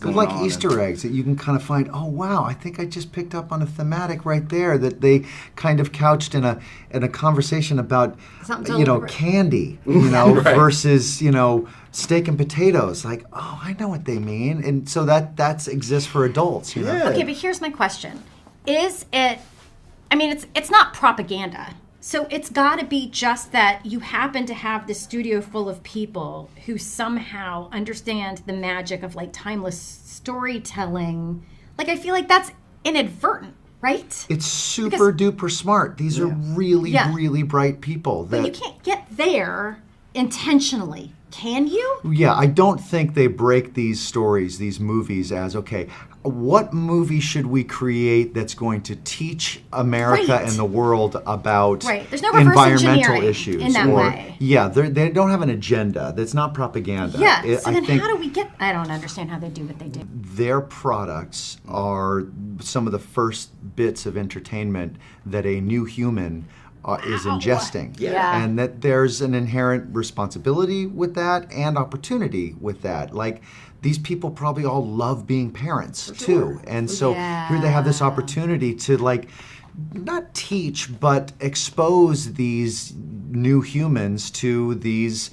going like on. Easter eggs that you can kind of find, oh wow, I think I just picked up on a thematic right there that they kind of couched in a conversation about, candy, Right. versus, steak and potatoes. Like, oh, I know what they mean. And so that exists for adults, you know? Yeah. Okay, but here's my question. Is it, I mean, it's not propaganda. So it's got to be just that you happen to have this studio full of people who somehow understand the magic of like timeless storytelling. Like, I feel like that's inadvertent, right? It's super duper smart. These are really, really bright people. But you can't get there intentionally, can you? Yeah, I don't think they break these stories, these movies, as, okay, what movie should we create that's going to teach America and the world about There's no reverse environmental engineering issues? in that way. Yeah, they don't have an agenda. That's not propaganda. Yeah, so I then think how do we get, I don't understand how they do what they do. their products are some of the first bits of entertainment that a new human is ingesting. Yeah. And that there's an inherent responsibility with that and opportunity with that. Like, these people probably all love being parents too. And so here they have this opportunity to, like, not teach, but expose these new humans to these,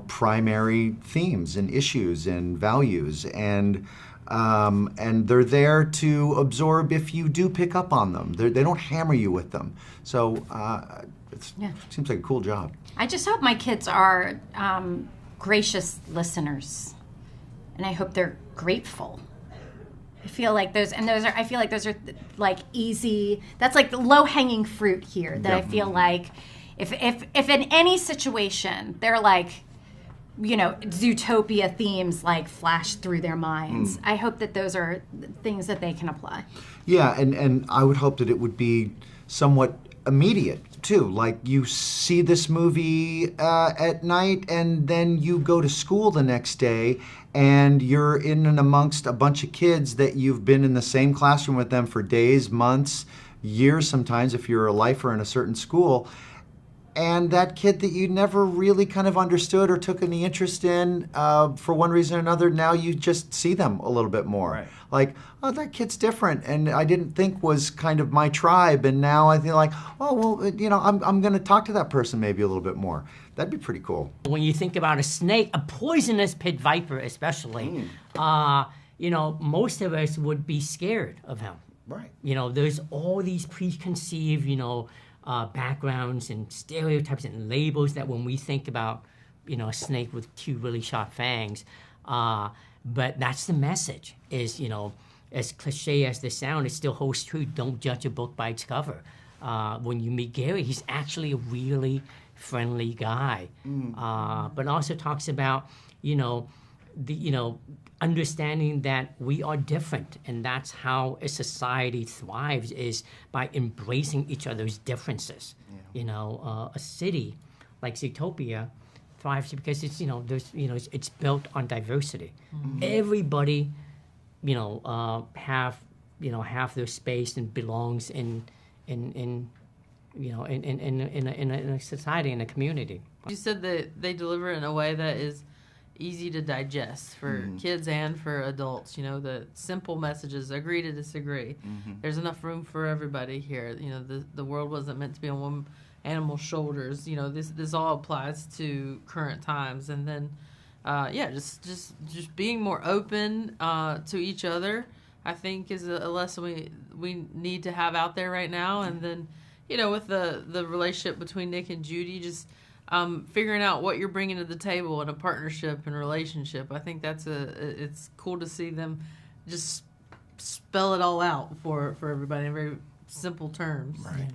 primary themes and issues and values. And they're there to absorb if you do pick up on them. They don't hammer you with them. So it seems like a cool job. I just hope my kids are gracious listeners, and I hope they're grateful. I feel like those are like easy. That's like the low-hanging fruit here. That I feel like if in any situation they're like, Zootopia themes like flash through their minds. I hope that those are things that they can apply. Yeah, and I would hope that it would be somewhat immediate too. Like, you see this movie at night, and then you go to school the next day, and you're in and amongst a bunch of kids that you've been in the same classroom with them for days, months, years sometimes if you're a lifer in a certain school. And that kid that you never really kind of understood or took any interest in for one reason or another, now you just see them a little bit more. Right. Like, oh, that kid's different, and I didn't think was kind of my tribe, and now I feel like, oh, well, I'm going to talk to that person maybe a little bit more. That'd be pretty cool. When you think about a snake, a poisonous pit viper especially, most of us would be scared of him. Right. There's all these preconceived, backgrounds and stereotypes and labels that when we think about, a snake with two really sharp fangs, but that's the message is, as cliche as this sounds, it still holds true. Don't judge a book by its cover. When you meet Gary, he's actually a really friendly guy, but also talks about, understanding that we are different, and that's how a society thrives, is by embracing each other's differences. A city like Zootopia thrives because it's it's built on diversity. Everybody have their space and belongs in a society, in a community. You said that they deliver it in a way that is easy to digest for kids and for adults. The simple messages, agree to disagree. There's enough room for everybody here. The world wasn't meant to be on one animal's shoulders. This all applies to current times. And then, just being more open to each other, I think, is a lesson we need to have out there right now. And then, with the relationship between Nick and Judy, just figuring out what you're bringing to the table in a partnership and relationship. I think it's cool to see them just spell it all out for everybody in very simple terms. Right.